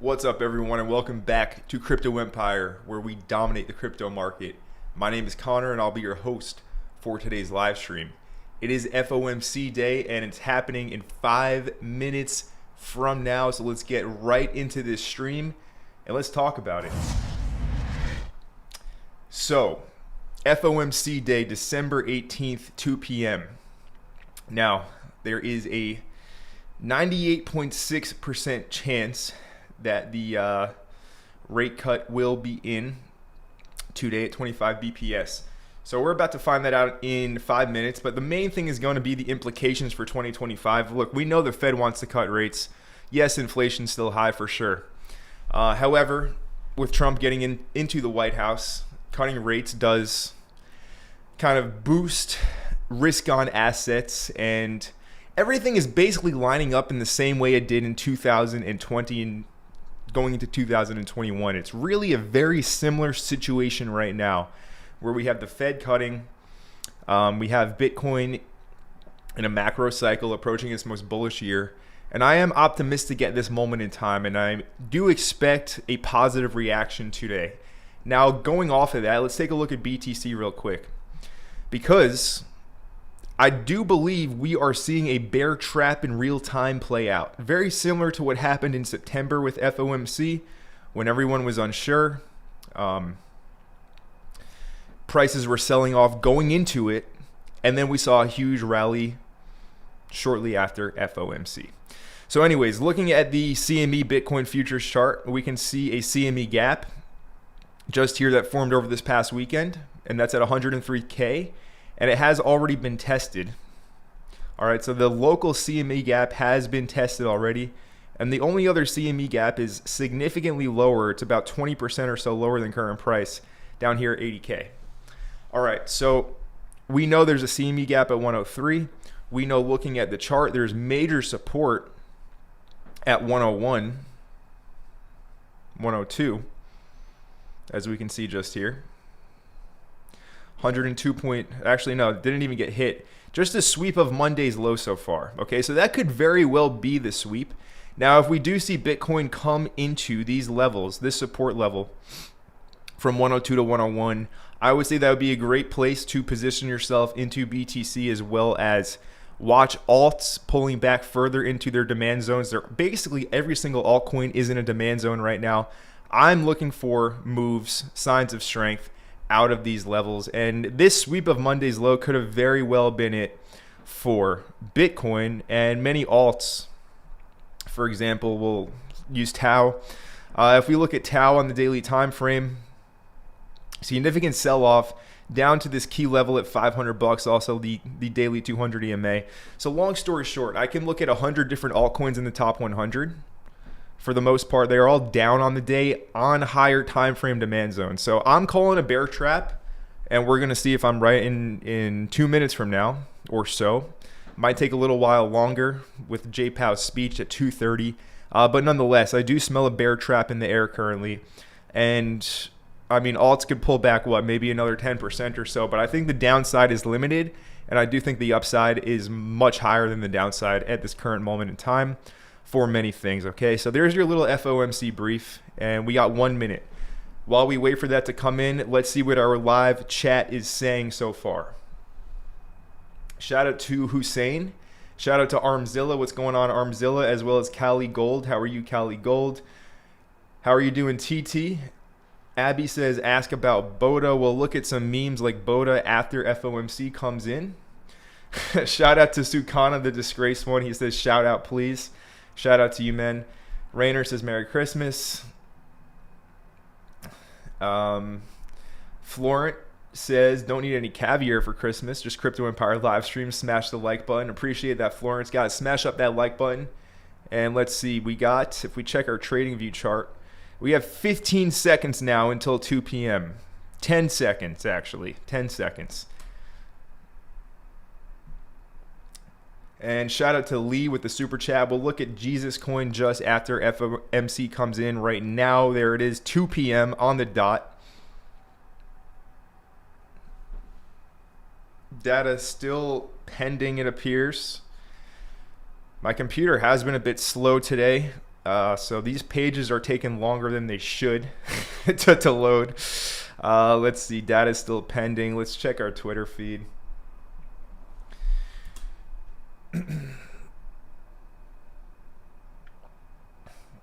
What's up, everyone, and welcome back to Crypto Empire, where we dominate the crypto market. My name is Connor, and I'll be your host for today's live stream. It is FOMC day, and it's happening in 5 minutes from now, so let's get right into this stream, and let's talk about it. So, FOMC day, December 18th, 2 p.m. Now, there is a 98.6% chance that the rate cut will be in today at 25 BPS. So we're about to find that out in 5 minutes, but the main thing is going to be the implications for 2025. Look, we know the Fed wants to cut rates. Yes, inflation's still high for sure. However, with Trump getting into the White House, cutting rates does kind of boost risk on assets, and everything is basically lining up in the same way it did in 2020 and going into 2021. It's really a very similar situation right now where we have the Fed cutting. We have Bitcoin in a macro cycle approaching its most bullish year. And I am optimistic at this moment in time, and I do expect a positive reaction today. Now, going off of that, let's take a look at BTC real quick, because I do believe we are seeing a bear trap in real time play out. Very similar to what happened in September with FOMC when everyone was unsure. Prices were selling off going into it, and then we saw a huge rally shortly after FOMC. So anyways, looking at the CME Bitcoin futures chart, we can see a CME gap just here that formed over this past weekend, and that's at 103K. And it has already been tested. All right, so the local CME gap has been tested already. And the only other CME gap is significantly lower. It's about 20% or so lower than current price down here at 80K. All right, so we know there's a CME gap at 103. We know, looking at the chart, there's major support at 101, 102, as we can see just here. 102 point, actually no, it didn't even get hit. Just a sweep of Monday's low so far. Okay, so that could very well be the sweep. Now, if we do see Bitcoin come into these levels, this support level from 102 to 101, I would say that would be a great place to position yourself into BTC, as well as watch alts pulling back further into their demand zones. They're basically every single altcoin is in a demand zone right now. I'm looking for moves, signs of strength out of these levels, and this sweep of Monday's low could have very well been it for Bitcoin and many alts. For example, we'll use Tau. If we look at Tau on the daily time frame, significant sell-off down to this key level at $500, also the daily 200 EMA. So long story short, I can look at 100 different altcoins in the top 100. For the most part, they are all down on the day on higher time frame demand zones. So I'm calling a bear trap, and we're going to see if I'm right in 2 minutes from now or so. Might take a little while longer with J Pow's speech at 2:30. But nonetheless, I do smell a bear trap in the air currently. And I mean, alts could pull back, maybe another 10% or so. But I think the downside is limited, and I do think the upside is much higher than the downside at this current moment in time for many things. Okay, so there's your little FOMC brief, and we got 1 minute. While we wait for that to come in, let's see what our live chat is saying so far. Shout out to Hussein. Shout out to Armzilla. What's going on, Armzilla? As well as Cali Gold. How are you, Cali Gold? How are you doing, TT? Abby says, ask about Boda. We'll look at some memes like Boda after FOMC comes in. Shout out to Sukana, the disgraced one. He says, shout out, please. Shout out to you, man. Rainer says, Merry Christmas. Florent says, don't need any caviar for Christmas. Just Crypto Empire live stream. Smash the like button. Appreciate that, Florence. Guys, smash up that like button. And let's see. We got, if we check our trading view chart, we have 15 seconds now until 2 p.m. 10 seconds, actually. 10 seconds. And shout out to Lee with the super chat. We'll look at Jesus Coin just after FOMC comes in right now. There it is, 2 p.m. on the dot. Data still pending, it appears. My computer has been a bit slow today. So these pages are taking longer than they should to load. Let's see, data is still pending. Let's check our Twitter feed.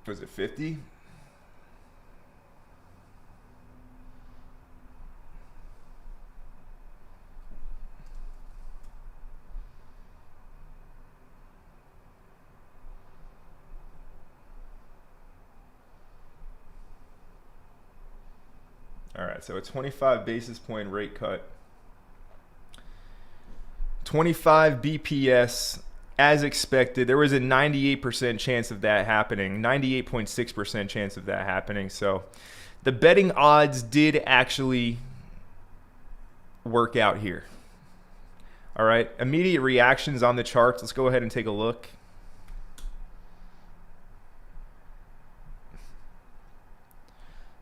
Was it 50? All right, so a 25 basis point rate cut. 25 BPS as expected. There was a 98% chance of that happening, 98.6% chance of that happening. So the betting odds did actually work out here. All right, immediate reactions on the charts. Let's go ahead and take a look.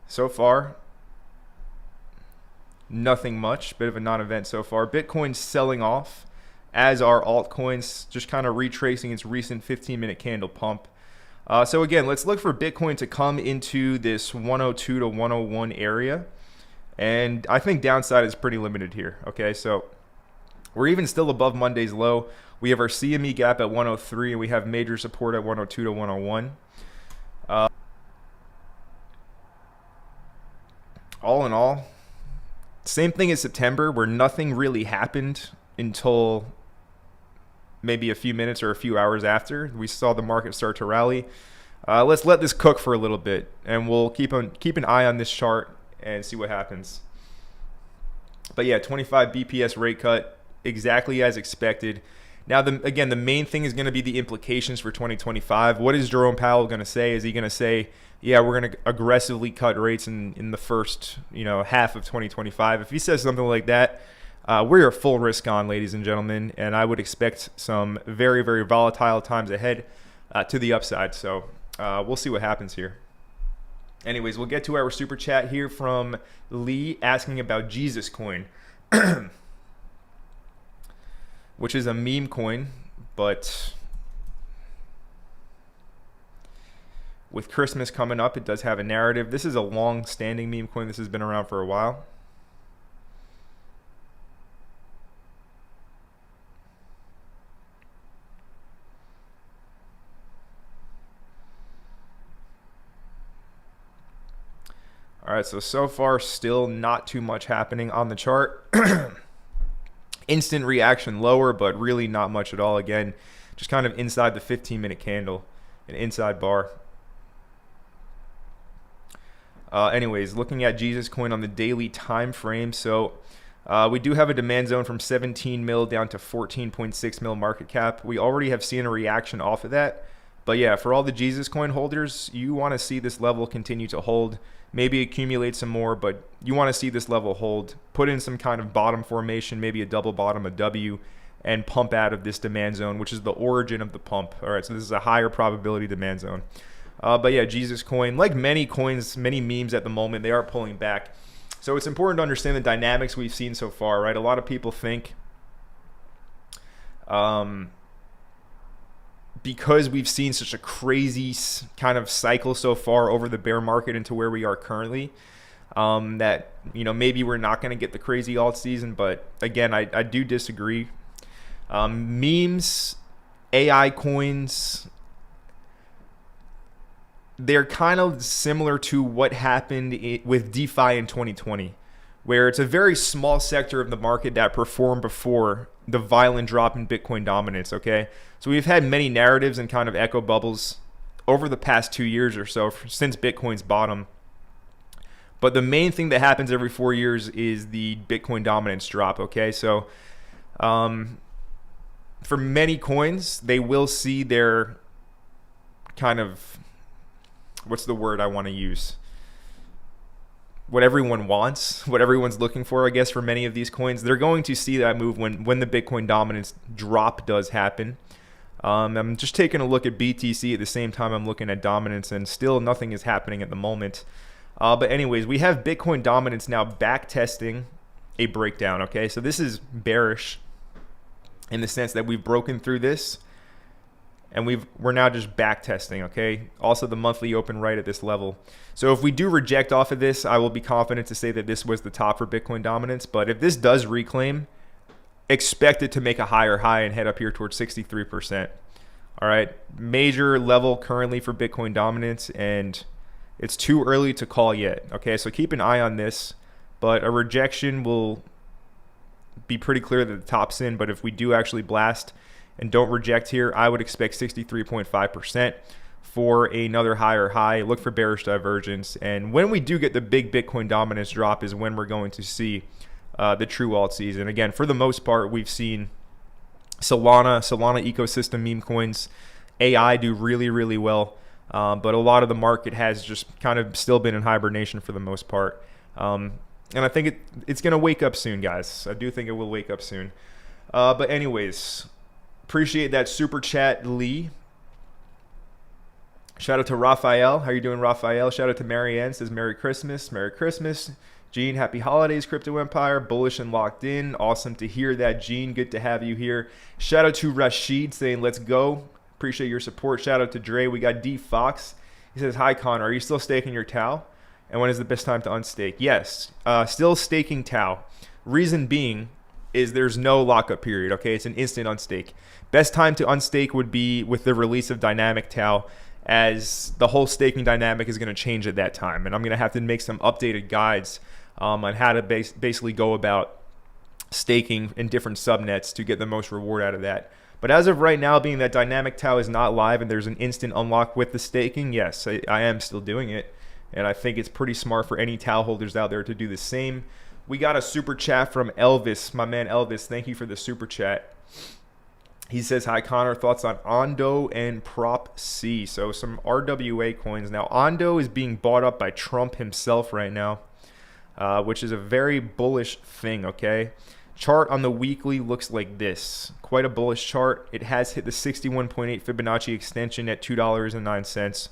So far, nothing much, bit of a non-event so far. Bitcoin's selling off, as are altcoins, just kind of retracing its recent 15-minute candle pump. So again, let's look for Bitcoin to come into this 102 to 101 area. And I think downside is pretty limited here. Okay, so we're even still above Monday's low. We have our CME gap at 103, and we have major support at 102 to 101. All in all, same thing as September, where nothing really happened until maybe a few minutes or a few hours after we saw the market start to rally. Let's let this cook for a little bit, and we'll keep an eye on this chart and see what happens. But yeah, 25 BPS rate cut, exactly as expected. Now, again, the main thing is going to be the implications for 2025. What is Jerome Powell going to say? Is he going to say, yeah, we're going to aggressively cut rates in the first half of 2025? If he says something like that, we're full risk on, ladies and gentlemen, and I would expect some very, very volatile times ahead to the upside. So we'll see what happens here. Anyways, we'll get to our super chat here from Lee asking about Jesus Coin, which is a meme coin, but with Christmas coming up, it does have a narrative. This is a long-standing meme coin. This has been around for a while. All right, so far, still not too much happening on the chart. Instant reaction lower, but really not much at all. Again, just kind of inside the 15-minute candle, an inside bar. Anyways, looking at Jesus Coin on the daily time frame. So we do have a demand zone from 17 mil down to 14.6 mil market cap. We already have seen a reaction off of that. But yeah, for all the Jesus Coin holders, you want to see this level continue to hold, maybe accumulate some more, but you want to see this level hold, put in some kind of bottom formation, maybe a double bottom, a W, and pump out of this demand zone, which is the origin of the pump. All right, so this is a higher probability demand zone. But yeah, Jesus Coin, like many coins, many memes at the moment, they are pulling back. So it's important to understand the dynamics we've seen so far, right? A lot of people think because we've seen such a crazy kind of cycle so far over the bear market into where we are currently, that maybe we're not going to get the crazy alt season. But again, I do disagree. Memes, AI coins, they're kind of similar to what happened with DeFi in 2020, where it's a very small sector of the market that performed before the violent drop in Bitcoin dominance, okay? So we've had many narratives and kind of echo bubbles over the past 2 years or so since Bitcoin's bottom. But the main thing that happens every 4 years is the Bitcoin dominance drop, okay? So for many coins, they will see their kind of, what's the word I want to use? What everyone wants, what everyone's looking for, I guess, for many of these coins. They're going to see that move when the Bitcoin dominance drop does happen. I'm just taking a look at BTC at the same time I'm looking at dominance, and still nothing is happening at the moment. But anyways, we have Bitcoin dominance now back testing a breakdown, okay? So this is bearish in the sense that we've broken through this, and we're now just back testing, okay? Also the monthly open right at this level. So if we do reject off of this, I will be confident to say that this was the top for Bitcoin dominance. But if this does reclaim, expect it to make a higher high and head up here towards 63%. All right, major level currently for Bitcoin dominance, and it's too early to call yet. Okay, so keep an eye on this, but a rejection will be pretty clear that the top's in. But if we do actually blast and don't reject here, I would expect 63.5% for another higher high. Look for bearish divergence. And when we do get the big Bitcoin dominance drop is when we're going to see the true alt season. Again, for the most part, we've seen Solana ecosystem meme coins, AI do really, really well. But a lot of the market has just kind of still been in hibernation for the most part. And I think it's going to wake up soon, guys. I do think it will wake up soon. But anyways, appreciate that super chat, Lee. Shout out to Raphael. How you doing, Raphael? Shout out to Marianne. Says Merry Christmas. Merry Christmas. Gene, happy holidays, Crypto Empire. Bullish and locked in. Awesome to hear that, Gene. Good to have you here. Shout out to Rashid saying, let's go. Appreciate your support. Shout out to Dre. We got D Fox. He says, hi, Connor. Are you still staking your Tau? And when is the best time to unstake? Yes, still staking Tau. Reason being is there's no lockup period, okay? It's an instant unstake. Best time to unstake would be with the release of dynamic Tau, as the whole staking dynamic is going to change at that time. And I'm going to have to make some updated guides on how to basically go about staking in different subnets to get the most reward out of that. But as of right now, being that dynamic Tau is not live and there's an instant unlock with the staking, yes, I am still doing it. And I think it's pretty smart for any Tau holders out there to do the same. We got a super chat from Elvis, my man Elvis. Thank you for the super chat. He says, hi, Connor. Thoughts on Ondo and Prop C. So some RWA coins. Now, Ondo is being bought up by Trump himself right now, which is a very bullish thing, okay? Chart on the weekly looks like this. Quite a bullish chart. It has hit the 61.8 Fibonacci extension at $2.09.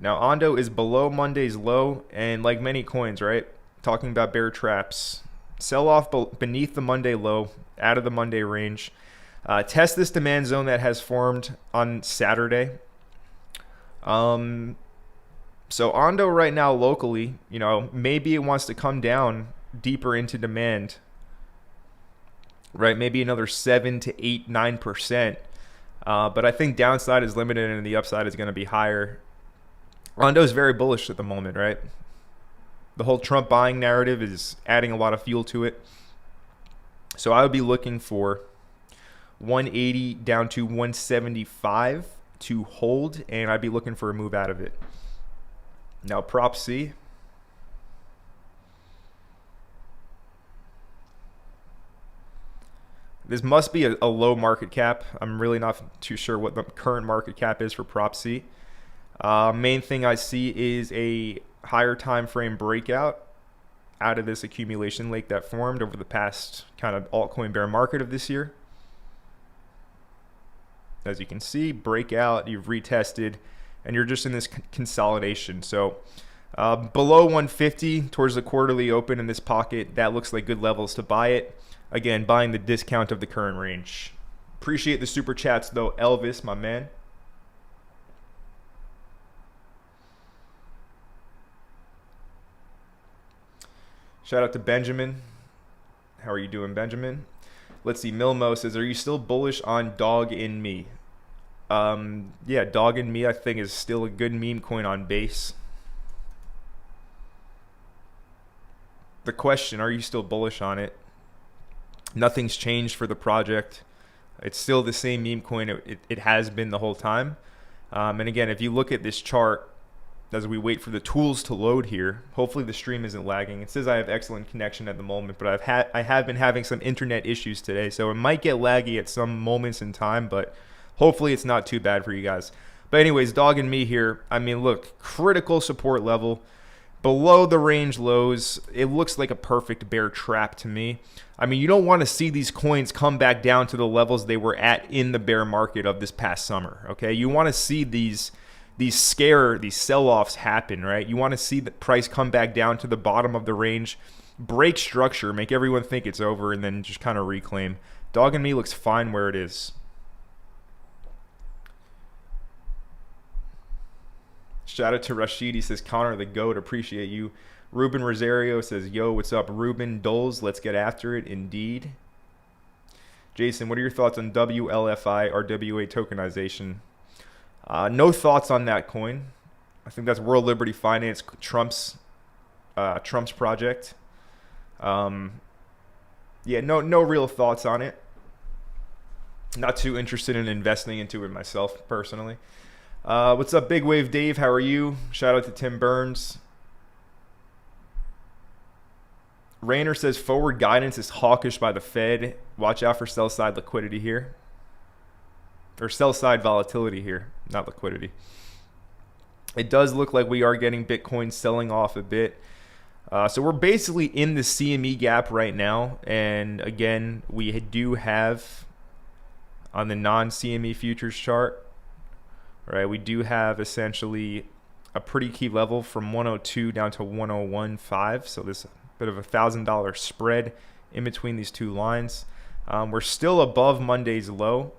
Now, Ondo is below Monday's low, and like many coins, right? Talking about bear traps. Sell off beneath the Monday low, out of the Monday range. Test this demand zone that has formed on Saturday. So Ondo right now locally, you know, maybe it wants to come down deeper into demand, right? Maybe another 7 to 8, 9%. But I think downside is limited and the upside is going to be higher. Ondo is very bullish at the moment, right? The whole Trump buying narrative is adding a lot of fuel to it. So I would be looking for 180 down to 175 to hold, and I'd be looking for a move out of it. Now, Prop C. This must be a low market cap. I'm really not too sure what the current market cap is for Prop C. Main thing I see is a higher time frame breakout out of this accumulation lake that formed over the past kind of altcoin bear market of this year. As you can see, breakout, you've retested, and you're just in this consolidation. So below 150 towards the quarterly open in this pocket, that looks like good levels to buy it. Again, buying the discount of the current range. Appreciate the super chats though, Elvis, my man. Shout out to Benjamin. How are you doing, Benjamin? Let's see. Milmo says, are you still bullish on Dog in Me? Yeah, Dog in Me I think is still a good meme coin on base. The question, are you still bullish on it? Nothing's changed for the project. It's still the same meme coin it has been the whole time. And again, if you look at this chart, as we wait for the tools to load here, hopefully the stream isn't lagging. It says I have excellent connection at the moment, but I have been having some internet issues today, so it might get laggy at some moments in time, but hopefully it's not too bad for you guys. But anyways, Dog and Me here. I mean, look, critical support level. Below the range lows, it looks like a perfect bear trap to me. I mean, you don't want to see these coins come back down to the levels they were at in the bear market of this past summer, okay? You want to see these sell-offs happen, right? You want to see the price come back down to the bottom of the range break structure, make everyone think it's over, and then just kind of reclaim. Dog and me looks fine where it is. Shout out to Rashid. He says, Connor the GOAT, appreciate you. Ruben Rosario says, yo, what's up, Ruben? Doles, let's get after it, indeed. Jason, what are your thoughts on WLFI, RWA tokenization? No thoughts on that coin. I think that's World Liberty Finance, Trump's project. Yeah, no real thoughts on it. Not too interested in investing into it myself, personally. What's up, Big Wave Dave? How are you? Shout out to Tim Burns. Rayner says forward guidance is hawkish by the Fed. Watch out for sell side liquidity here. Or sell side volatility here, not liquidity. It does look like we are getting Bitcoin selling off a bit. So we're basically in the CME gap right now. And again, we do have on the non-CME futures chart, right? We do have essentially a pretty key level from 102 down to 101.5. So this bit of $1,000 spread in between these two lines. We're still above Monday's low.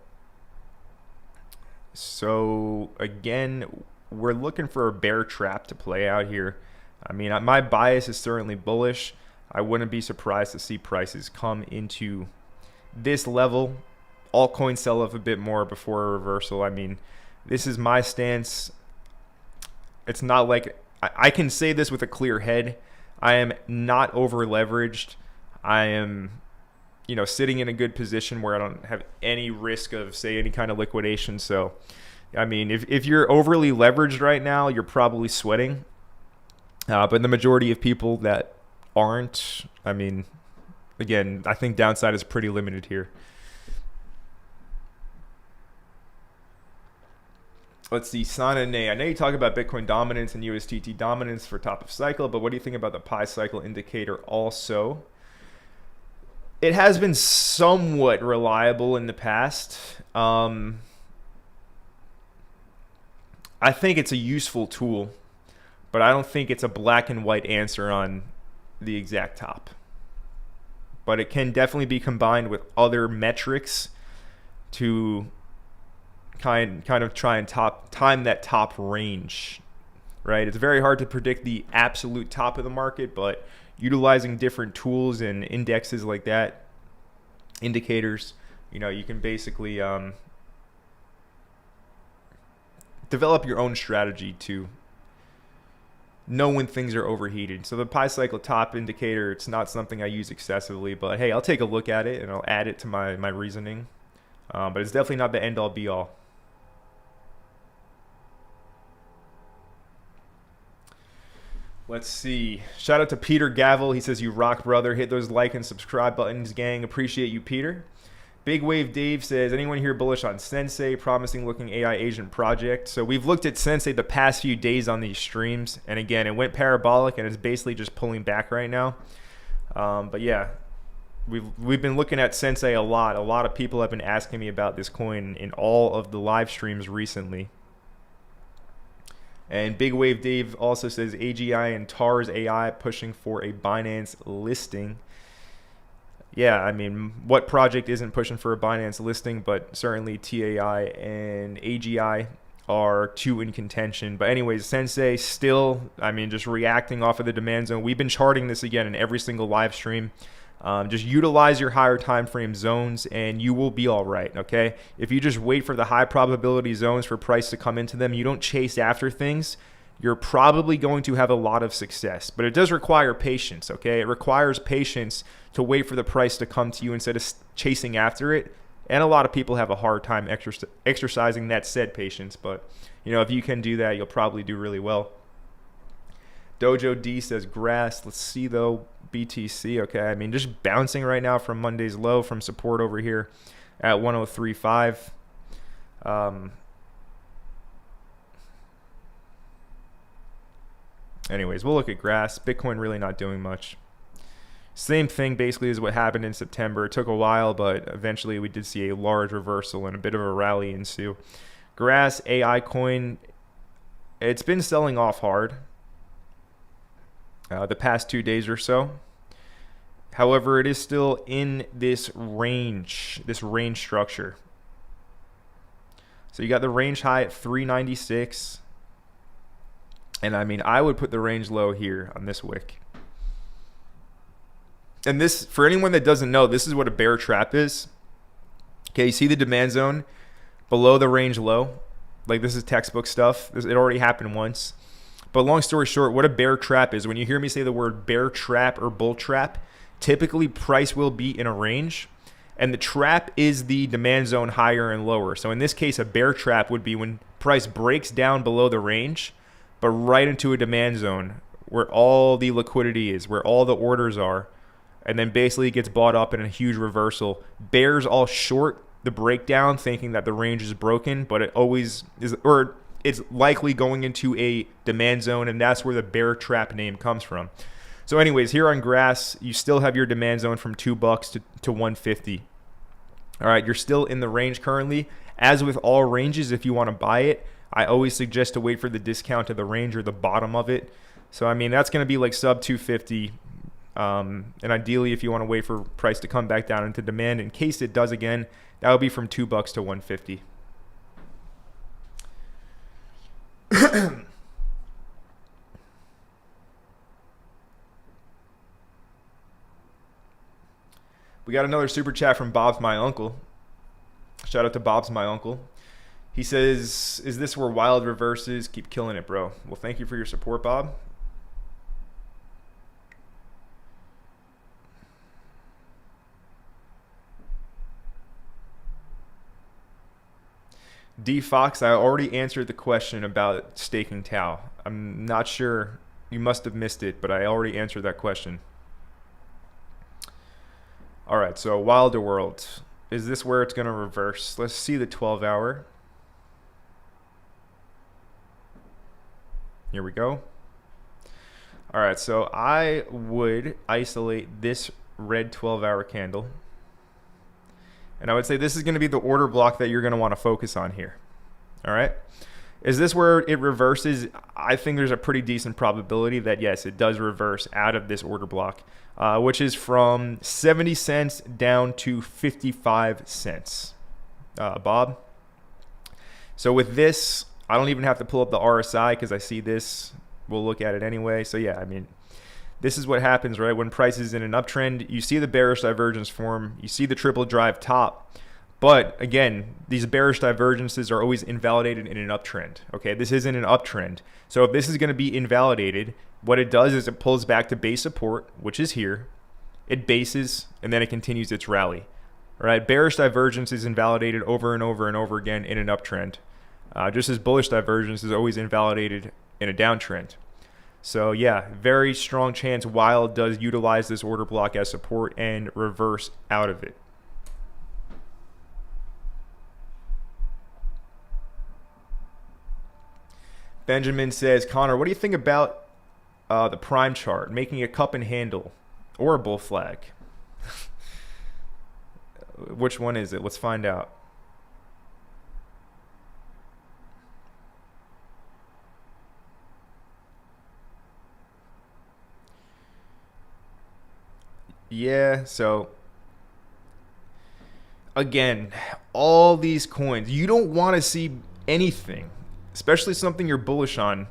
So again, we're looking for a bear trap to play out here. I mean, my bias is certainly bullish. I wouldn't be surprised to see prices come into this level. Altcoins sell off a bit more before a reversal. I mean, this is my stance. It's not like I can say this with a clear head. I am not over leveraged. I am, sitting in a good position where I don't have any risk of, say, any kind of liquidation. So, I mean, if you're overly leveraged right now, you're probably sweating. But the majority of people that aren't, I mean, again, I think downside is pretty limited here. Let's see, Sana Nay. I know you talk about Bitcoin dominance and USDT dominance for top of cycle, but what do you think about the Pi cycle indicator also? It has been somewhat reliable in the past. I think it's a useful tool, but I don't think it's a black and white answer on the exact top. But it can definitely be combined with other metrics to kind of try and time that top range, right? It's very hard to predict the absolute top of the market, but utilizing different tools and indexes like that, indicators, you can basically develop your own strategy to know when things are overheated. So the Pi cycle top indicator, it's not something I use excessively, but hey, I'll take a look at it and I'll add it to my reasoning. But it's definitely not the end all be all. Let's see. Shout out to Peter Gavel. He says, you rock, brother. Hit those like and subscribe buttons, gang. Appreciate you, Peter. Big Wave Dave says, anyone here bullish on Sensei? Promising looking AI agent project. So we've looked at Sensei the past few days on these streams. And again, it went parabolic and it's basically just pulling back right now. But yeah, we've been looking at Sensei a lot. A lot of people have been asking me about this coin in all of the live streams recently. And Big Wave Dave also says AGI and TARS AI pushing for a Binance listing. Yeah, I mean, what project isn't pushing for a Binance listing? But certainly TAI and AGI are two in contention. But anyways, Sensei still, I mean, just reacting off of the demand zone. We've been charting this again in every single live stream. Just utilize your higher time frame zones and you will be all right, okay? If you just wait for the high probability zones for price to come into them, you don't chase after things, you're probably going to have a lot of success. But it does require patience, okay? It requires patience to wait for the price to come to you instead of chasing after it. And a lot of people have a hard time exercising that said patience. But, if you can do that, you'll probably do really well. Dojo D says grass. Let's see, though. BTC, okay. I mean, just bouncing right now from Monday's low from support over here at 103.5. Anyways, we'll look at grass. Bitcoin really not doing much. Same thing basically as what happened in September. It took a while, but eventually we did see a large reversal and a bit of a rally ensue. Grass, AI coin, it's been selling off hard the past 2 days or so. However, it is still in this range structure. So you got the range high at 396. And I mean, I would put the range low here on this wick. And this, for anyone that doesn't know, this is what a bear trap is. Okay, you see the demand zone below the range low. Like, this is textbook stuff. It already happened once. But long story short, what a bear trap is, when you hear me say the word bear trap or bull trap, typically price will be in a range. And the trap is the demand zone higher and lower. So in this case, a bear trap would be when price breaks down below the range, but right into a demand zone where all the liquidity is, where all the orders are, and then basically gets bought up in a huge reversal. Bears all short the breakdown, thinking that the range is broken, but it always is, or it's likely going into a demand zone, and that's where the bear trap name comes from. So anyways, here on grass, you still have your demand zone from $2 to 150. All right, you're still in the range currently. As with all ranges, if you want to buy it, I always suggest to wait for the discount to the range or the bottom of it. So I mean, that's going to be like sub 250. And ideally, if you want to wait for price to come back down into demand, in case it does again, that would be from $2 to 150. We got another super chat from Bob's My Uncle. Shout out to Bob's My Uncle. He says, is this where wild reverses? Keep killing it, bro. Well, thank you for your support, Bob. D Fox, I already answered the question about staking Tau. I'm not sure. You must have missed it, but I already answered that question. All right, so Wilder World. Is this where it's going to reverse? Let's see the 12-hour. Here we go. All right, so I would isolate this red 12-hour candle. And I would say this is going to be the order block that you're going to want to focus on here. All right. Is this where it reverses? I think there's a pretty decent probability that, yes, it does reverse out of this order block, which is from 70 cents down to 55 cents. Bob? So with this, I don't even have to pull up the RSI because I see this. We'll look at it anyway. So, yeah, I mean, this is what happens, right? When price is in an uptrend, you see the bearish divergence form. You see the triple drive top. But again, these bearish divergences are always invalidated in an uptrend. Okay, this isn't an uptrend. So if this is going to be invalidated, what it does is it pulls back to base support, which is here. It bases, and then it continues its rally. All right, bearish divergence is invalidated over and over and over again in an uptrend. Just as bullish divergence is always invalidated in a downtrend. So yeah, very strong chance Wild does utilize this order block as support and reverse out of it. Benjamin says, Connor, what do you think about the prime chart, making a cup and handle or a bull flag? Which one is it? Let's find out. Yeah, so again, all these coins, you don't want to see anything, especially something you're bullish on,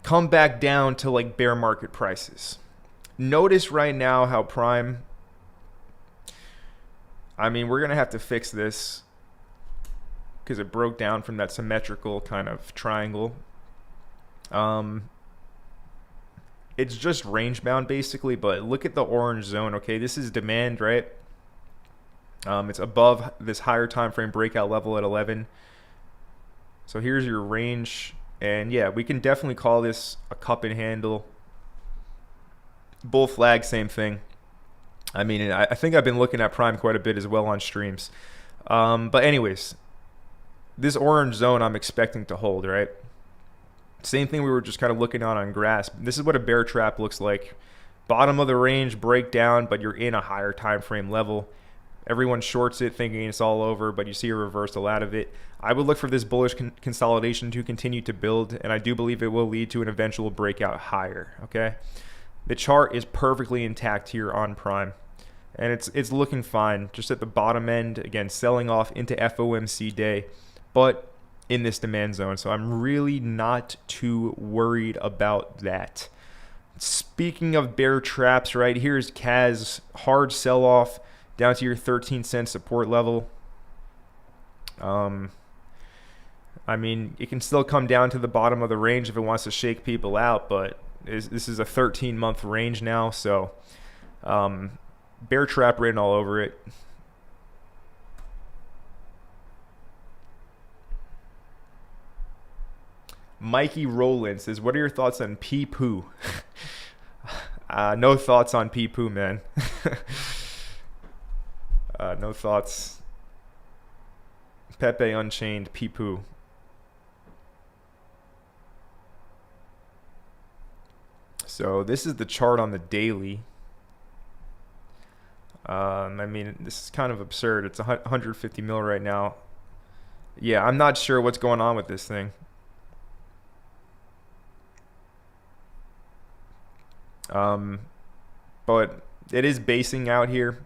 come back down to like bear market prices. Notice right now how prime, I mean, we're going to have to fix this because it broke down from that symmetrical kind of triangle. It's just range bound basically, but look at the orange zone. Okay, this is demand, right? It's above this higher time frame breakout level at 11. So here's your range, and yeah, we can definitely call this a cup and handle. Bull flag, same thing. I mean, I think I've been looking at prime quite a bit as well on streams. But anyways, this orange zone I'm expecting to hold, right? Same thing we were just kind of looking on grass. This is what a bear trap looks like. Bottom of the range, breakdown, but you're in a higher time frame level. Everyone shorts it thinking it's all over, but you see a reversal out of it. I would look for this bullish consolidation to continue to build, and I do believe it will lead to an eventual breakout higher, okay? The chart is perfectly intact here on prime. and it's looking fine. Just at the bottom end, again, selling off into FOMC day, but in this demand zone. So I'm really not too worried about that. Speaking of bear traps, right, here's Kaz, hard sell off down to your 13-cent support level. I mean, it can still come down to the bottom of the range if it wants to shake people out, but this is a 13-month range now, so bear trap written all over it. Mikey Rowland says, what are your thoughts on P-Poo? No thoughts on P-Poo, man. No thoughts. Pepe Unchained, P-Poo. So this is the chart on the daily. I mean, this is kind of absurd. It's 150 mil right now. Yeah, I'm not sure what's going on with this thing. But it is basing out here.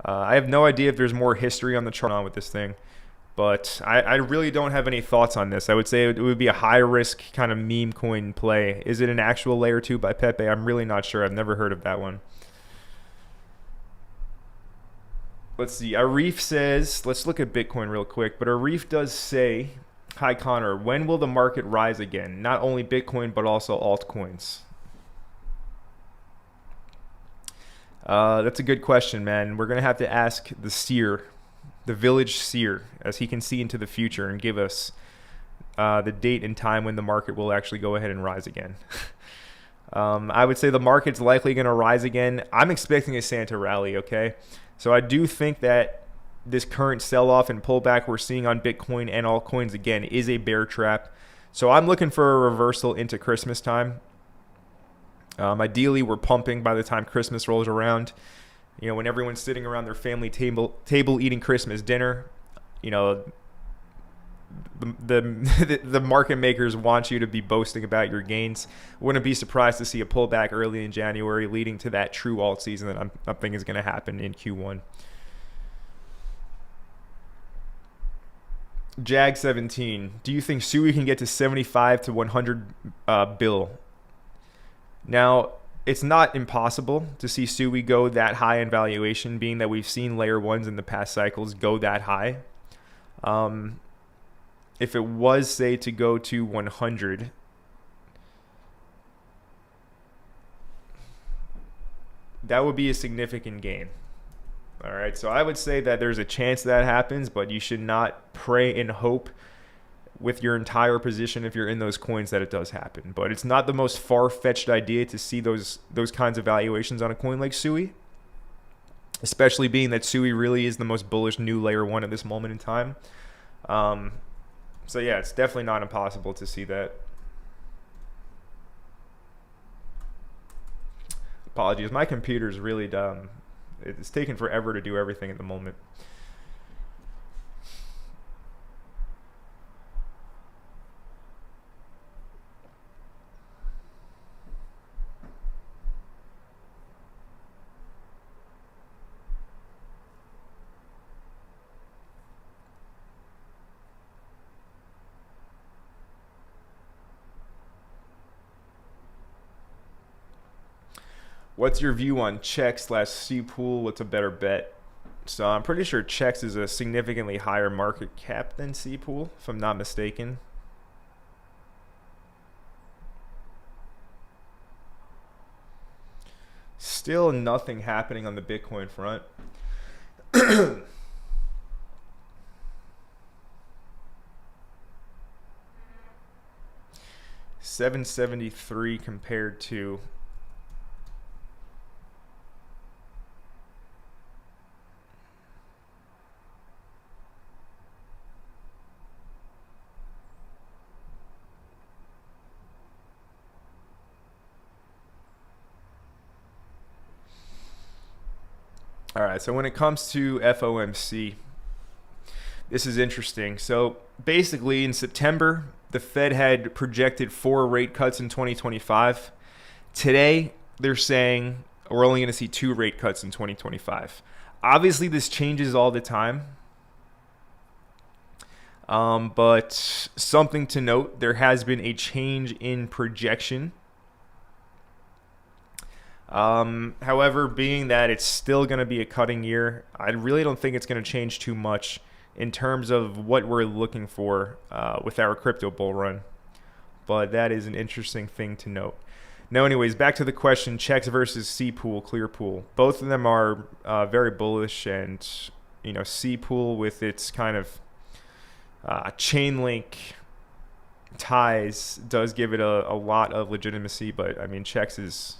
I have no idea if there's more history on the chart on with this thing, but I really don't have any thoughts on this. I would say it would be a high risk kind of meme coin play. Is it an actual layer 2 by Pepe? I'm really not sure. I've never heard of that one. Let's see. Arif says, let's look at Bitcoin real quick, but Arif does say, hi Connor, when will the market rise again? Not only Bitcoin, but also altcoins. That's a good question, man. We're going to have to ask the seer, the village seer, as he can see into the future and give us the date and time when the market will actually go ahead and rise again. I would say the market's likely going to rise again. I'm expecting a Santa rally, okay? So I do think that this current sell-off and pullback we're seeing on Bitcoin and altcoins, again, is a bear trap. So I'm looking for a reversal into Christmas time. Ideally, we're pumping by the time Christmas rolls around. You know, when everyone's sitting around their family table eating Christmas dinner, you know, the market makers want you to be boasting about your gains. Wouldn't be surprised to see a pullback early in January, leading to that true alt season that I'm thinking is going to happen in Q1. Jag17, do you think Sui can get to 75 to 100 bill? Now, it's not impossible to see Sui go that high in valuation, being that we've seen layer 1s in the past cycles go that high. If it was, say, to go to 100, that would be a significant gain. All right, so I would say that there's a chance that happens, but you should not pray and hope with your entire position if you're in those coins that it does happen. But it's not the most far-fetched idea to see those kinds of valuations on a coin like Sui, especially being that Sui really is the most bullish new layer 1 at this moment in time. So yeah, it's definitely not impossible to see that. Apologies, my computer's really dumb. It's taking forever to do everything at the moment. What's your view on Check/C-Pool? What's a better bet? So I'm pretty sure Checks is a significantly higher market cap than C-Pool, if I'm not mistaken. Still nothing happening on the Bitcoin front. 773 compared to All right, so when it comes to FOMC, this is interesting. So basically in September, the Fed had projected 4 rate cuts in 2025. Today, they're saying we're only going to see 2 rate cuts in 2025. Obviously, this changes all the time. But something to note, there has been a change in projection. However, being that it's still going to be a cutting year, I really don't think it's going to change too much in terms of what we're looking for with our crypto bull run. But that is an interesting thing to note. Now, anyways, back to the question, checks versus C-Pool, Clearpool. Both of them are very bullish, and, you know, C-Pool with its kind of chain link ties does give it a lot of legitimacy, but, I mean, checks is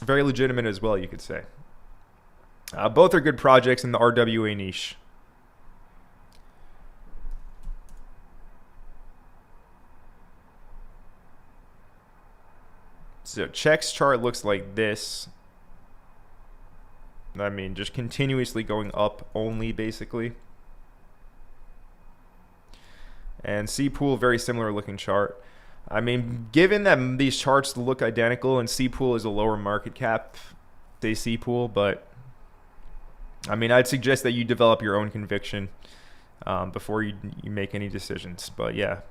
very legitimate as well, you could say. Both are good projects in the RWA niche. So checks chart looks like this. I mean, just continuously going up only, basically. And C-Pool, very similar looking chart. I mean, given that these charts look identical and C-Pool is a lower market cap, they C-Pool, but I mean, I'd suggest that you develop your own conviction before you make any decisions. But yeah.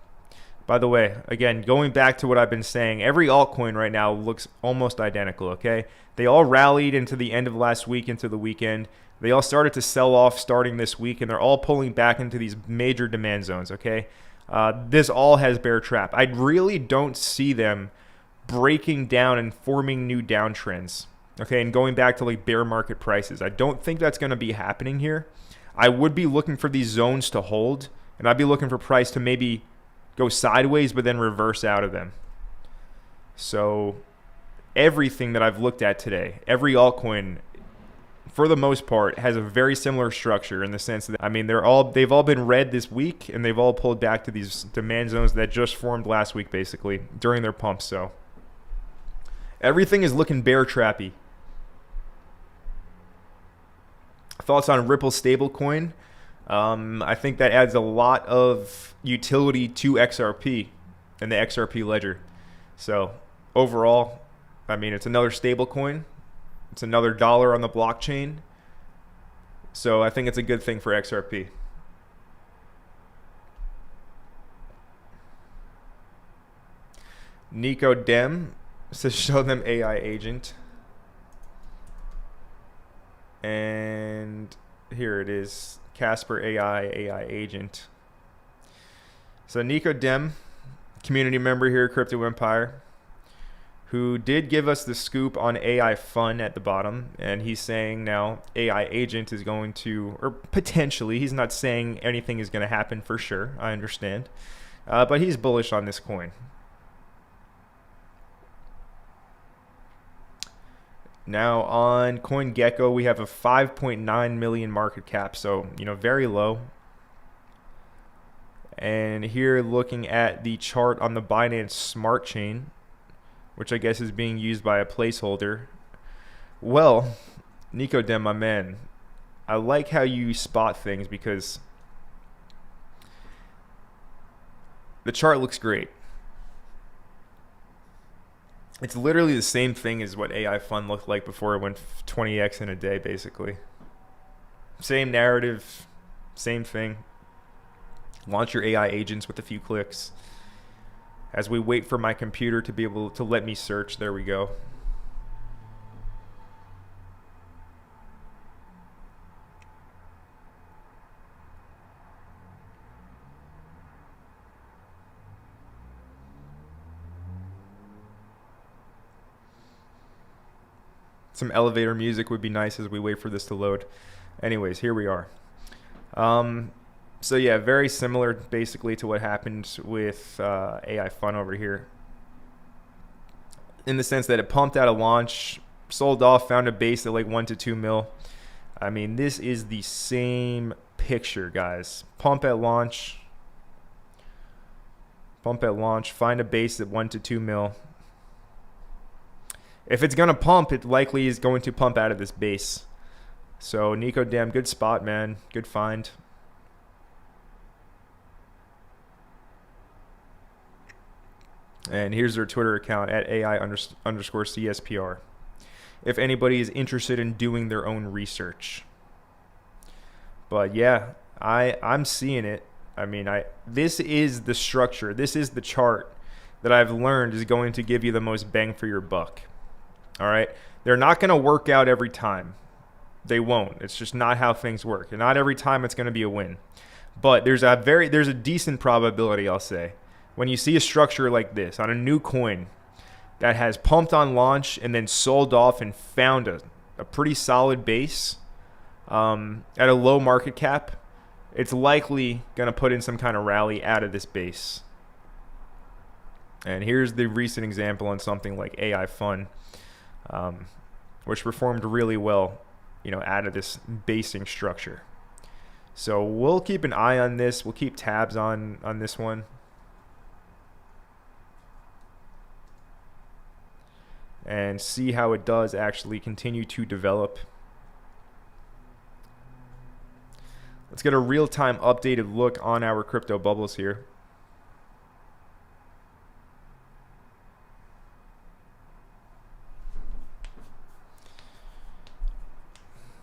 By the way, again, going back to what I've been saying, every altcoin right now looks almost identical, okay? They all rallied into the end of last week, into the weekend. They all started to sell off starting this week, and they're all pulling back into these major demand zones, okay? This all has bear trap. I really don't see them breaking down and forming new downtrends, okay, and going back to like bear market prices. I don't think that's going to be happening here. I would be looking for these zones to hold, and I'd be looking for price to maybe go sideways but then reverse out of them. So everything that I've looked at today, every altcoin, for the most part, has a very similar structure in the sense that, I mean, they've all been red this week, and they've all pulled back to these demand zones that just formed last week, basically, during their pumps. So everything is looking bear trappy. Thoughts on Ripple stablecoin? I think that adds a lot of utility to XRP and the XRP ledger. So overall, I mean, it's another stablecoin. It's another dollar on the blockchain. So I think it's a good thing for XRP. Nico Dem says show them AI agent. And here it is. Casper AI agent. So Nico Dem, community member here, Crypto Empire, who did give us the scoop on AI Fun at the bottom, and he's saying now AI agent is going to, or potentially, he's not saying anything is going to happen for sure, I understand, but he's bullish on this coin. Now on CoinGecko, we have a 5.9 million market cap, so, you know, very low. And here looking at the chart on the Binance Smart Chain, which I guess is being used by a placeholder. Well, Nico Dem, my man, I like how you spot things because the chart looks great. It's literally the same thing as what AI Fun looked like before it went 20x in a day, basically. Same narrative, same thing. Launch your AI agents with a few clicks. As we wait for my computer to be able to let me search, there we go. Some elevator music would be nice as we wait for this to load. Anyways, here we are. So yeah, very similar basically to what happened with AI Fun over here. In the sense that it pumped out a launch, sold off, found a base at like 1 to 2 mil. I mean, this is the same picture, guys. Pump at launch, find a base at 1 to 2 mil. If it's going to pump, it likely is going to pump out of this base. So Nico Dem, good spot, man. Good find. And here's their Twitter account at AI_CSPR. if anybody is interested in doing their own research. But yeah, I'm seeing it. I mean, this is the structure. This is the chart that I've learned is going to give you the most bang for your buck. All right. They're not going to work out every time. They won't. It's just not how things work. And not every time it's going to be a win. But there's a decent probability, I'll say, when you see a structure like this on a new coin that has pumped on launch and then sold off and found a pretty solid base at a low market cap, it's likely going to put in some kind of rally out of this base. And here's the recent example on something like AI Fun, which performed really well, out of this basing structure. So we'll keep an eye on this. We'll keep tabs on this one. And see how it does actually continue to develop. Let's get a real-time updated look on our crypto bubbles here.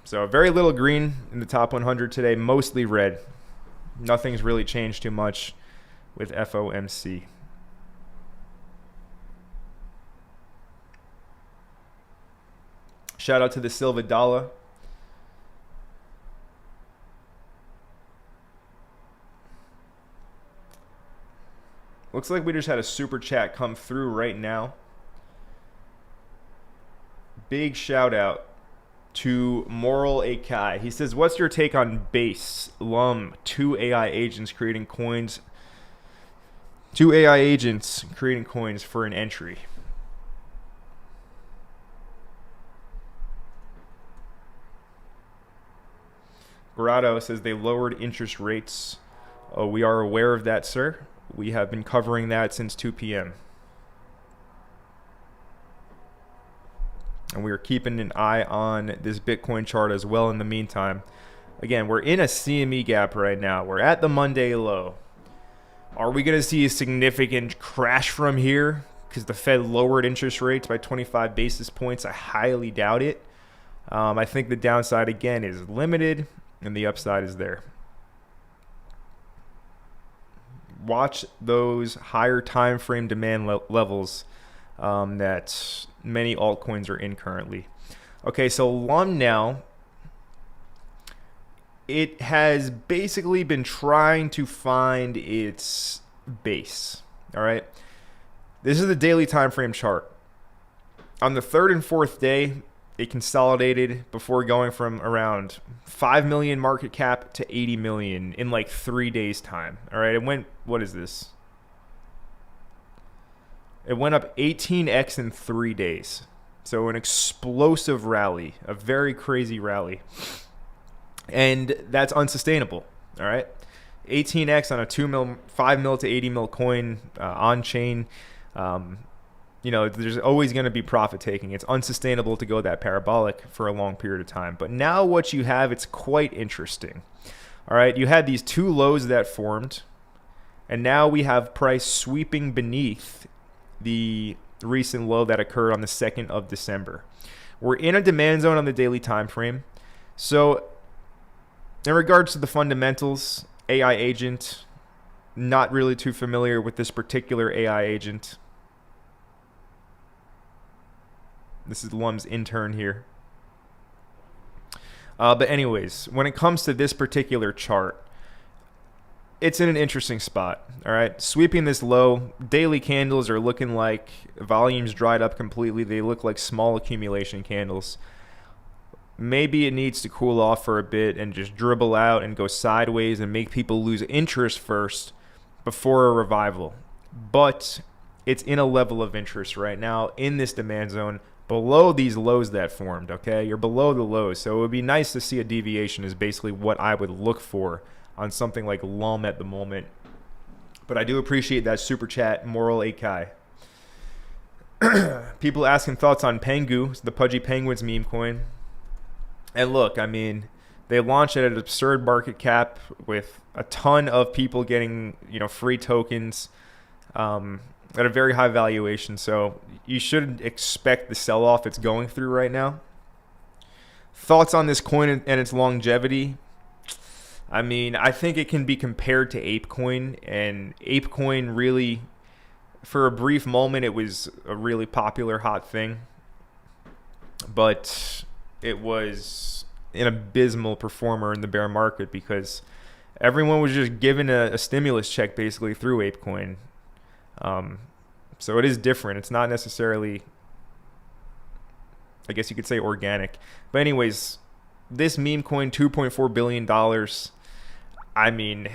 So very little green in the top 100 today, mostly red. Nothing's really changed too much with FOMC. Shout out to the Silva Dollar. Looks like we just had a super chat come through right now. Big shout out to Moral Akai. He says, what's your take on Base, Lum, two AI agents creating coins for an entry? Grotto says they lowered interest rates. Oh, we are aware of that, sir. We have been covering that since 2 p.m. And we are keeping an eye on this Bitcoin chart as well in the meantime. Again, we're in a CME gap right now. We're at the Monday low. Are we going to see a significant crash from here because the Fed lowered interest rates by 25 basis points? I highly doubt it. I think the downside, again, is limited and the upside is there. Watch those higher time frame demand levels that many altcoins are in currently. Okay, so LUM now, it has basically been trying to find its base. All right, this is the daily time frame chart. On the third and fourth day, it consolidated before going from around 5 million market cap to 80 million in like 3 days time. All right, it went, what is this? It went up 18x in 3 days. So an explosive rally, a very crazy rally. And that's unsustainable. All right, 18x on a 2 mil, 5 mil to 80 mil coin on chain. There's always going to be profit taking. It's unsustainable to go that parabolic for a long period of time. But now what you have, it's quite interesting. All right, you had these two lows that formed, and now we have price sweeping beneath the recent low that occurred on the 2nd of December. We're in a demand zone on the daily time frame. So in regards to the fundamentals, AI agent, not really too familiar with this particular AI agent. This is Lum's intern here. But anyways, when it comes to this particular chart, it's in an interesting spot. All right, sweeping this low, daily candles are looking like volumes dried up completely. They look like small accumulation candles. Maybe it needs to cool off for a bit and just dribble out and go sideways and make people lose interest first before a revival. But it's in a level of interest right now in this demand zone, below these lows that formed. Okay, you're below the lows, so it would be nice to see a deviation is basically what I would look for on something like LUM at the moment. But I do appreciate that super chat, Moral Akai. People asking thoughts on Pengu, the Pudgy Penguins meme coin. And look, I mean, they launched at an absurd market cap with a ton of people getting, free tokens. at a very high valuation. So you shouldn't expect the sell-off it's going through right now. Thoughts on this coin and its longevity? I mean, I think it can be compared to ApeCoin, and ApeCoin really, for a brief moment, it was a really popular, hot thing, but it was an abysmal performer in the bear market because everyone was just given a stimulus check basically through ApeCoin. So it is different. It's not necessarily, I guess you could say, organic. But anyways, this meme coin, $2.4 billion. I mean,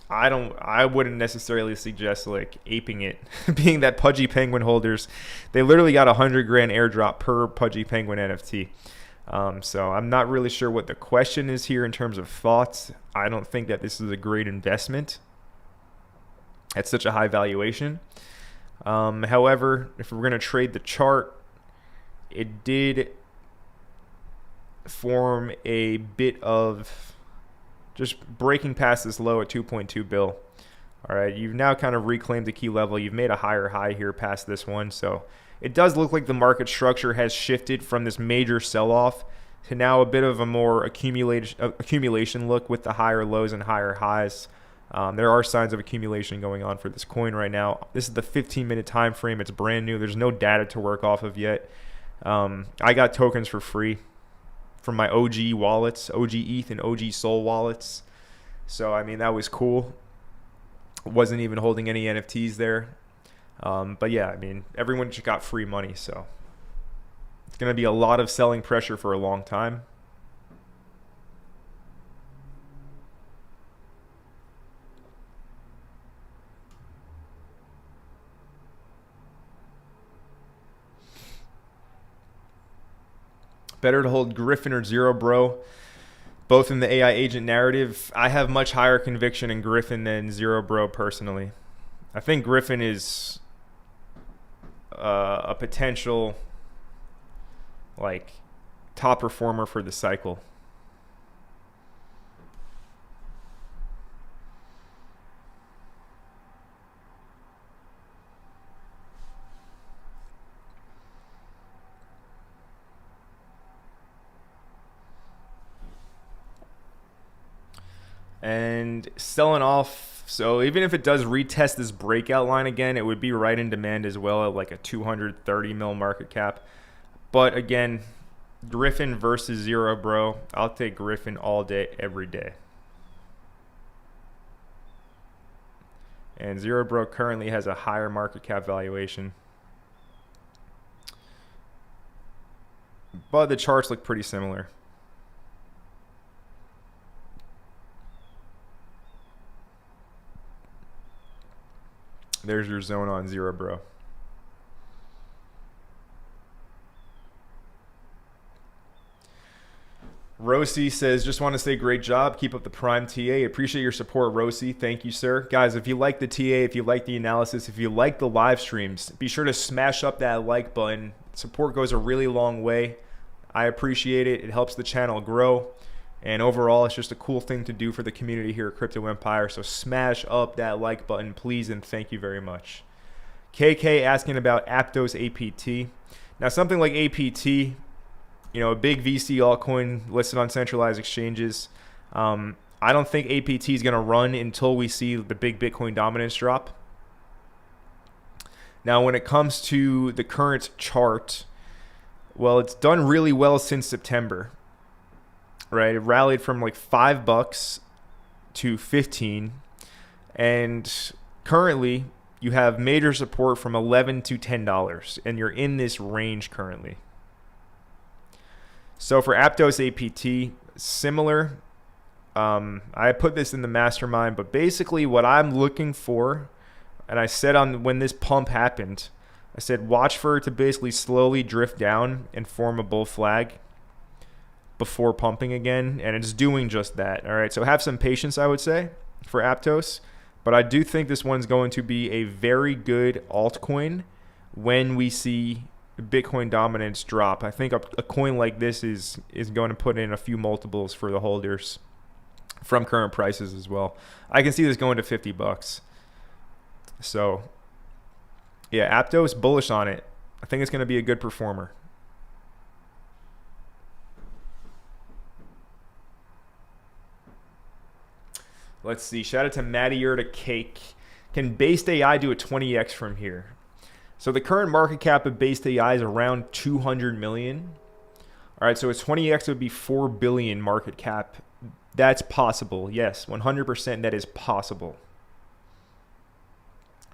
I wouldn't necessarily suggest like aping it, being that Pudgy Penguin holders, they literally got $100 grand airdrop per Pudgy Penguin NFT. So I'm not really sure what the question is here in terms of thoughts. I don't think that this is a great investment at such a high valuation. However, if we're going to trade the chart, it did form a bit of just breaking past this low at 2.2 bill. All right, you've now kind of reclaimed the key level. You've made a higher high here past this one. So it does look like the market structure has shifted from this major sell-off to now a bit of a more accumulation look with the higher lows and higher highs. There are signs of accumulation going on for this coin right now. This is the 15-minute time frame. It's brand new. There's no data to work off of yet. I got tokens for free from my OG wallets, OG ETH and OG Sol wallets. So, I mean, that was cool. Wasn't even holding any NFTs there. But yeah, I mean, everyone just got free money. So it's going to be a lot of selling pressure for a long time. Better to hold Griffin or Zero Bro, both in the AI agent narrative. I have much higher conviction in Griffin than Zero Bro personally. I think Griffin is a potential like top performer for the cycle. And selling off, so even if it does retest this breakout line again, it would be right in demand as well at like a 230 mil market cap. But again, Griffin versus Zero Bro, I'll take Griffin all day, every day. And Zero Bro currently has a higher market cap valuation, but the charts look pretty similar. There's your zone on Zero Bro. Rosie says, just want to say great job. Keep up the prime TA. Appreciate your support, Rosie. Thank you, sir. Guys, if you like the TA, if you like the analysis, if you like the live streams, be sure to smash up that like button. Support goes a really long way. I appreciate it. It helps the channel grow. And overall, it's just a cool thing to do for the community here at Crypto Empire. So smash up that like button, please, and thank you very much. KK asking about Aptos APT. Now, something like APT, you know, a big VC altcoin listed on centralized exchanges. I don't think APT is going to run until we see the big Bitcoin dominance drop. Now, when it comes to the current chart, well, it's done really well since September. Right, it rallied from like $5 to 15, and currently you have major support from $11 to $10, and you're in this range currently. So for Aptos APT, similar. I put this in the mastermind, but basically what I'm looking for, and I said on when this pump happened, I said watch for it to basically slowly drift down and form a bull flag before pumping again, and it's doing just that. All right, so have some patience, I would say, for Aptos, but I do think this one's going to be a very good altcoin when we see Bitcoin dominance drop. I think a coin like this is going to put in a few multiples for the holders from current prices as well. I can see this going to $50. So Yeah, Aptos, bullish on it. I think it's going to be a good performer. Let's see. Shout out to Matty Erta Cake. Can Based AI do a 20x from here? So the current market cap of Based AI is around 200 million. All right, so a 20x would be 4 billion market cap. That's possible. Yes, 100% that is possible.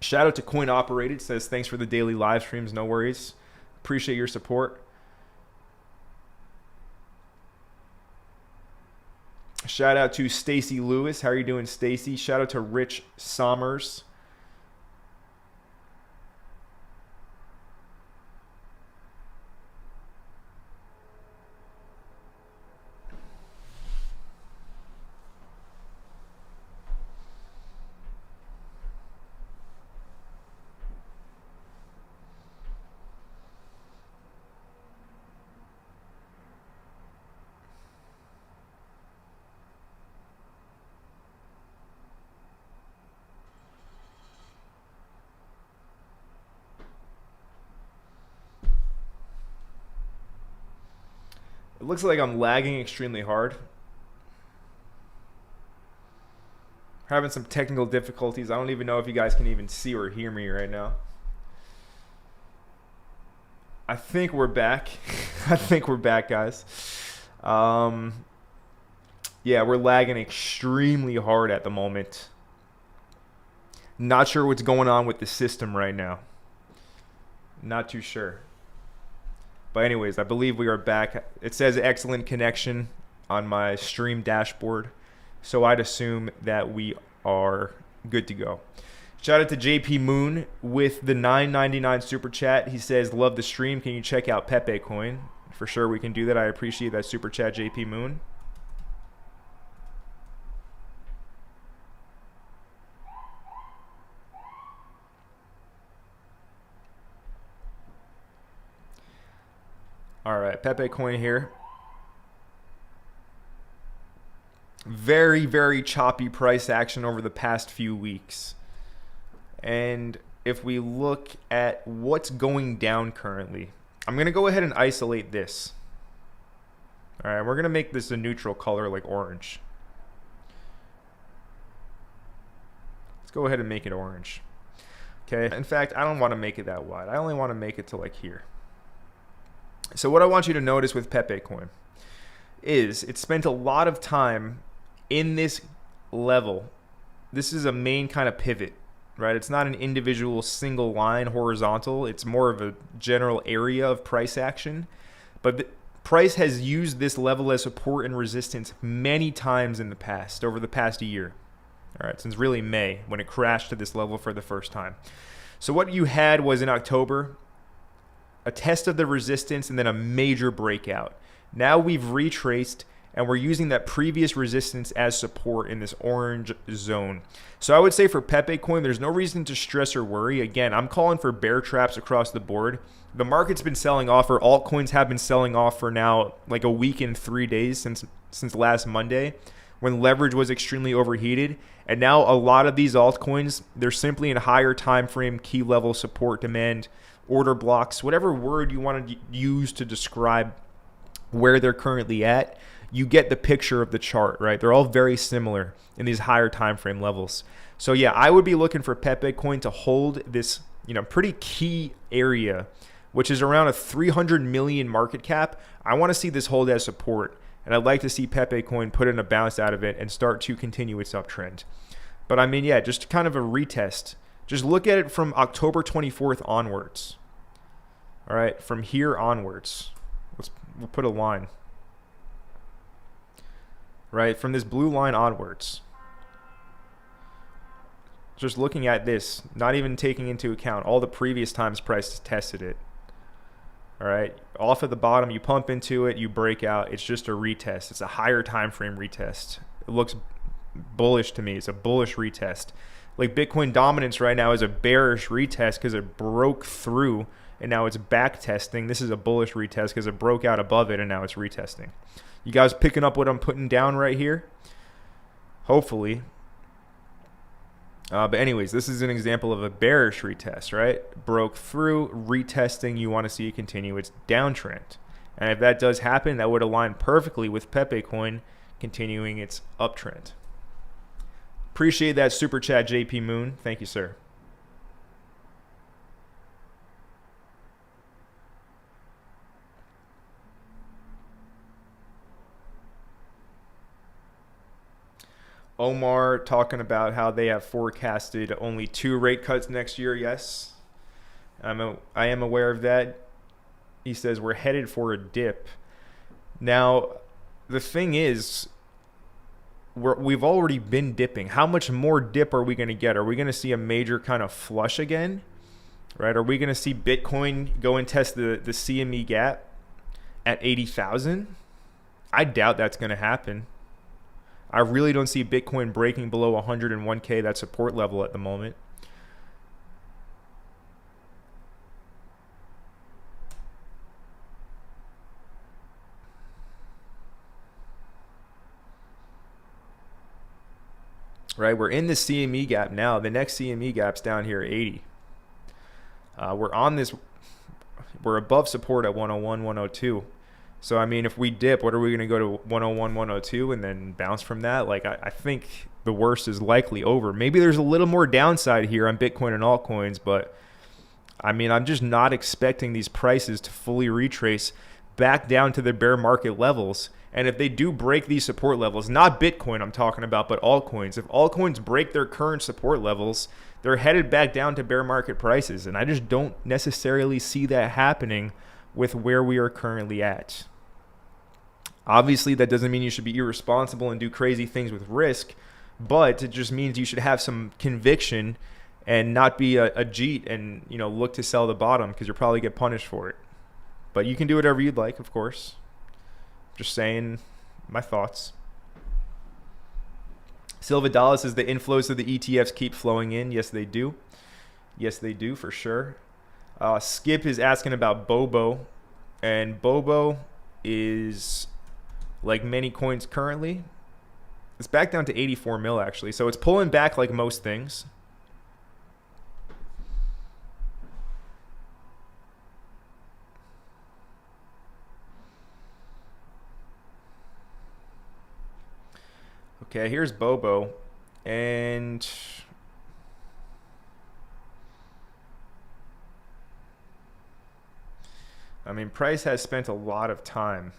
Shout out to Coin Operated. Says thanks for the daily live streams. No worries. Appreciate your support. Shout out to Stacy Lewis. How are you doing, Stacy? Shout out to Rich Sommers. It looks like I'm lagging extremely hard. Having some technical difficulties. I don't even know if you guys can even see or hear me right now. I think we're back. I think we're back, guys. Yeah, we're lagging extremely hard at the moment. Not sure what's going on with the system right now. Not too sure. But anyways, I believe we are back. It says excellent connection on my stream dashboard. So I'd assume that we are good to go. Shout out to JP Moon with the $9.99 super chat. He says, love the stream. Can you check out Pepe coin? For sure we can do that. I appreciate that super chat, JP Moon. All right, Pepe coin here. Very, very choppy price action over the past few weeks. And if we look at what's going down currently, I'm going to go ahead and isolate this. All right, we're going to make this a neutral color like orange. Let's go ahead and make it orange. Okay, in fact, I don't want to make it that wide. I only want to make it to like here. So what I want you to notice with Pepe coin is it spent a lot of time in this level. This is a main kind of pivot, right? It's not an individual single line horizontal. It's more of a general area of price action. But the price has used this level as support and resistance many times in the past, over the past year. All right, since really May when it crashed to this level for the first time. So what you had was in October, a test of the resistance and then a major breakout. Now we've retraced and we're using that previous resistance as support in this orange zone. So I would say for Pepe coin, there's no reason to stress or worry. Again, I'm calling for bear traps across the board. The market's been selling off, or altcoins have been selling off for now like a week and 3 days since last Monday when leverage was extremely overheated. And now a lot of these altcoins, they're simply in higher time frame, key level support, demand, order blocks, whatever word you want to use to describe where they're currently at. You get the picture of the chart, right? They're all very similar in these higher time frame levels. So yeah, I would be looking for Pepe coin to hold this, pretty key area, which is around a 300 million market cap. I want to see this hold as support, and I'd like to see Pepe coin put in a bounce out of it and start to continue its uptrend. But I mean, yeah, just kind of a retest. Just look at it from October 24th onwards. All right, from here onwards. We'll put a line. Right, from this blue line onwards. Just looking at this, not even taking into account all the previous times price tested it. All right, off at the bottom, you pump into it, you break out. It's just a retest. It's a higher time frame retest. It looks bullish to me. It's a bullish retest. Like Bitcoin dominance right now is a bearish retest because it broke through and now it's back testing. This is a bullish retest because it broke out above it and now it's retesting. You guys picking up what I'm putting down right here? Hopefully. But anyways, this is an example of a bearish retest, right? Broke through, retesting. You want to see it continue its downtrend. And if that does happen, that would align perfectly with Pepe coin continuing its uptrend. Appreciate that super chat, JP Moon. Thank you, sir. Omar talking about how they have forecasted only 2 rate cuts next year. Yes, I am aware of that. He says we're headed for a dip. Now, the thing is, we've already been dipping. How much more dip are we going to get? Are we going to see a major kind of flush again? Right? Are we going to see Bitcoin go and test the CME gap at 80,000? I doubt that's going to happen. I really don't see Bitcoin breaking below 101K, that support level at the moment. Right, we're in the CME gap now. The next CME gap's down here at 80. We're above support at 101, 102. So, I mean, if we dip, what are we going to go to 101, 102 and then bounce from that? Like, I think the worst is likely over. Maybe there's a little more downside here on Bitcoin and altcoins, but, I mean, I'm just not expecting these prices to fully retrace back down to the bear market levels. And if they do break these support levels, not Bitcoin I'm talking about, but altcoins, if altcoins break their current support levels, they're headed back down to bear market prices. And I just don't necessarily see that happening with where we are currently at. Obviously, that doesn't mean you should be irresponsible and do crazy things with risk, but it just means you should have some conviction and not be a jeet and, you know, look to sell the bottom because you'll probably get punished for it. But you can do whatever you'd like, of course. Just saying my thoughts. Silva Dallas says the inflows of the ETFs keep flowing in. Yes, they do. Yes, they do for sure. Skip is asking about Bobo. And Bobo is, like many coins currently, it's back down to 84 mil actually. So it's pulling back like most things. Okay, here's Bobo. And I mean, price has spent a lot of time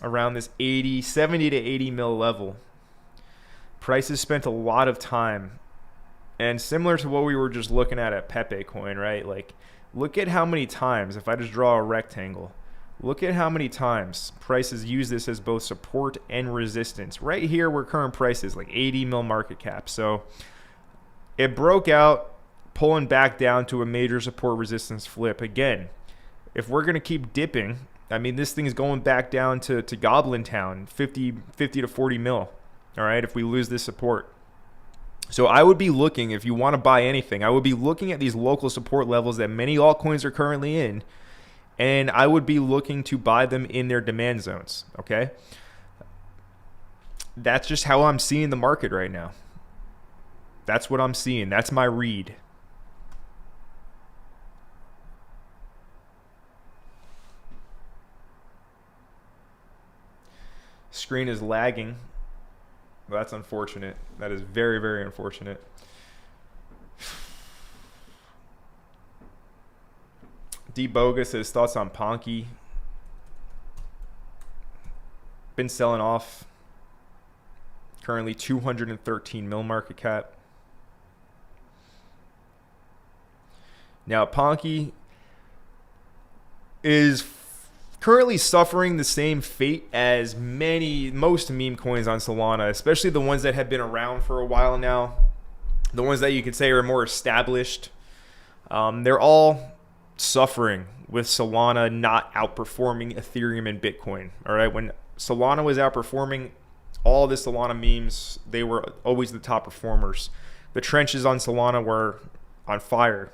around this 70 to 80 mil level. Price has spent a lot of time. And similar to what we were just looking at Pepe coin, right? Like, look at how many times, if I just draw a rectangle, look at how many times prices use this as both support and resistance. Right here where current price is, like 80 mil market cap. So it broke out, pulling back down to a major support resistance flip. Again, if we're going to keep dipping, I mean, this thing is going back down to Goblin Town, 50 to 40 mil. All right, if we lose this support. So I would be looking, if you want to buy anything, I would be looking at these local support levels that many altcoins are currently in. And I would be looking to buy them in their demand zones, okay? That's just how I'm seeing the market right now. That's what I'm seeing. That's my read. Screen is lagging. Well, that's unfortunate. That is very, very unfortunate. D Boga says thoughts on Ponky. Been selling off. Currently 213 mil market cap. Now Ponky is currently suffering the same fate as most meme coins on Solana, especially the ones that have been around for a while now. The ones that you could say are more established. They're all suffering with Solana not outperforming Ethereum and Bitcoin. All right, when Solana was outperforming all the Solana memes, they were always the top performers. The trenches on Solana were on fire.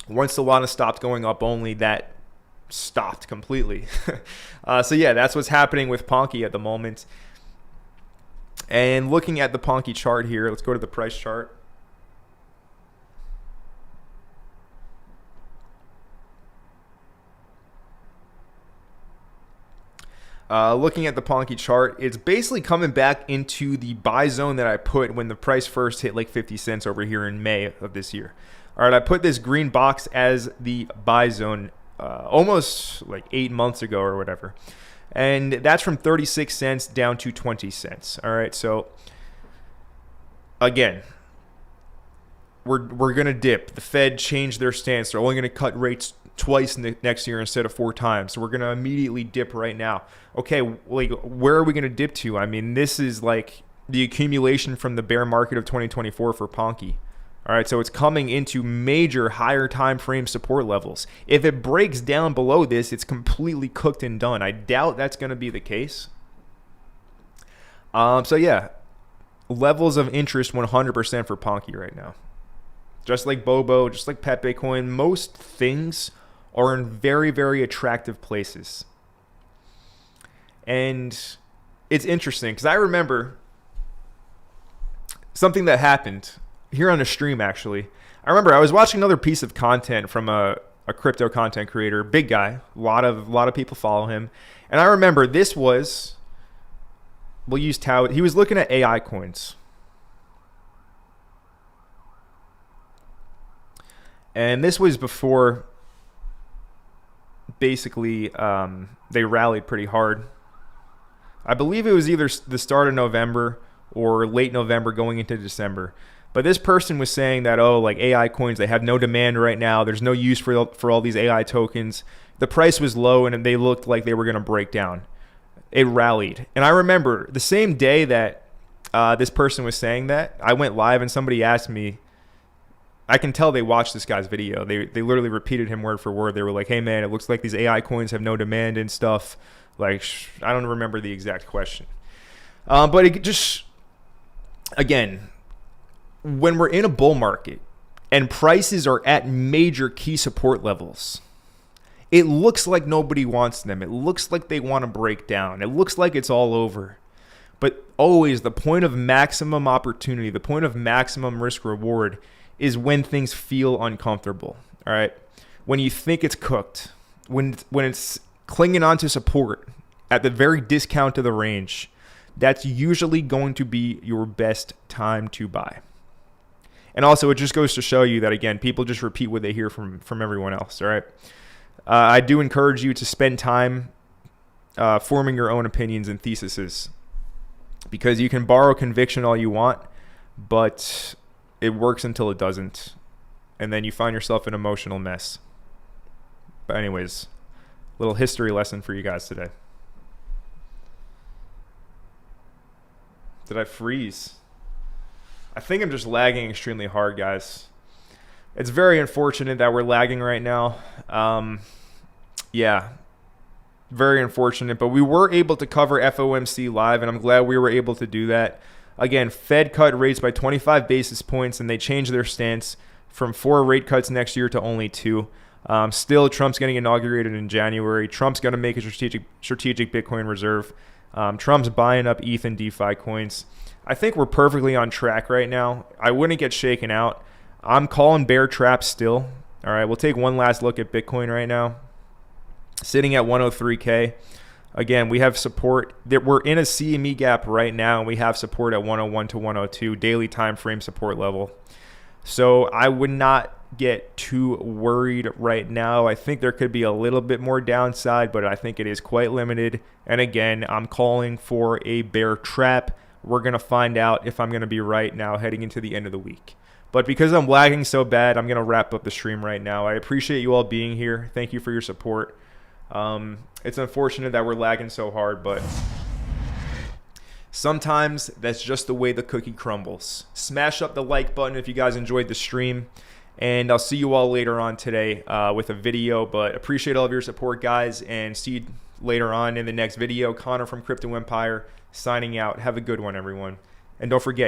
Once Solana stopped going up only, that stopped completely. So yeah, that's what's happening with Ponky at the moment. And looking at the Ponky chart here, let's go to the price chart. Looking at the Ponky chart, it's basically coming back into the buy zone that I put when the price first hit like 50 cents over here in May of this year. All right, I put this green box as the buy zone almost like 8 months ago or whatever. And that's from 36 cents down to 20 cents. All right, so again, we're going to dip. The Fed changed their stance. They're only going to cut rates twice next year instead of 4 times. So we're going to immediately dip right now. Okay, like where are we going to dip to? I mean, this is like the accumulation from the bear market of 2024 for Ponky. All right, so it's coming into major higher time frame support levels. If it breaks down below this, it's completely cooked and done. I doubt that's going to be the case. So yeah, levels of interest 100% for Ponky right now. Just like Bobo, just like Pepe coin, most things are in very, very attractive places. And it's interesting because I remember something that happened here on a stream, actually. I remember I was watching another piece of content from a crypto content creator, big guy. A lot of people follow him. And I remember this was, we'll use Tau. He was looking at AI coins. And this was before basically they rallied pretty hard. I believe it was either the start of November or late November going into December. But this person was saying that, oh, like AI coins, they have no demand right now. There's no use for all these AI tokens. The price was low and they looked like they were going to break down. It rallied. And I remember the same day that this person was saying that, I went live and somebody asked me, I can tell they watched this guy's video. They literally repeated him word for word. They were like, hey, man, it looks like these AI coins have no demand and stuff. Like, I don't remember the exact question. But it just, again, when we're in a bull market and prices are at major key support levels, it looks like nobody wants them. It looks like they want to break down. It looks like it's all over. But always the point of maximum opportunity, the point of maximum risk reward is when things feel uncomfortable. All right. When you think it's cooked, when it's clinging on to support at the very discount of the range, that's usually going to be your best time to buy. And also, it just goes to show you that, again, people just repeat what they hear from everyone else. All right. I do encourage you to spend time forming your own opinions and theses, because you can borrow conviction all you want, but it works until it doesn't. And then you find yourself an emotional mess. But anyways, little history lesson for you guys today. Did I freeze? I think I'm just lagging extremely hard, guys. It's very unfortunate that we're lagging right now. Yeah, very unfortunate. But we were able to cover FOMC live, and I'm glad we were able to do that. Again, Fed cut rates by 25 basis points, and they changed their stance from 4 rate cuts next year to only 2. Still, Trump's getting inaugurated in January. Trump's going to make a strategic Bitcoin reserve. Trump's buying up ETH and DeFi coins. I think we're perfectly on track right now. I wouldn't get shaken out. I'm calling bear traps still. All right, we'll take one last look at Bitcoin right now. Sitting at 103K. Again, we have support. We're in a CME gap right now, and we have support at 101 to 102, daily time frame support level. So I would not get too worried right now. I think there could be a little bit more downside, but I think it is quite limited. And again, I'm calling for a bear trap. We're going to find out if I'm going to be right now heading into the end of the week. But because I'm lagging so bad, I'm going to wrap up the stream right now. I appreciate you all being here. Thank you for your support. It's unfortunate that we're lagging so hard, but sometimes that's just the way the cookie crumbles. Smash up the like button if you guys enjoyed the stream, and I'll see you all later on today with a video. But appreciate all of your support, guys, and see you later on in the next video. Connor from Crypto Empire signing out. Have a good one, everyone. And don't forget,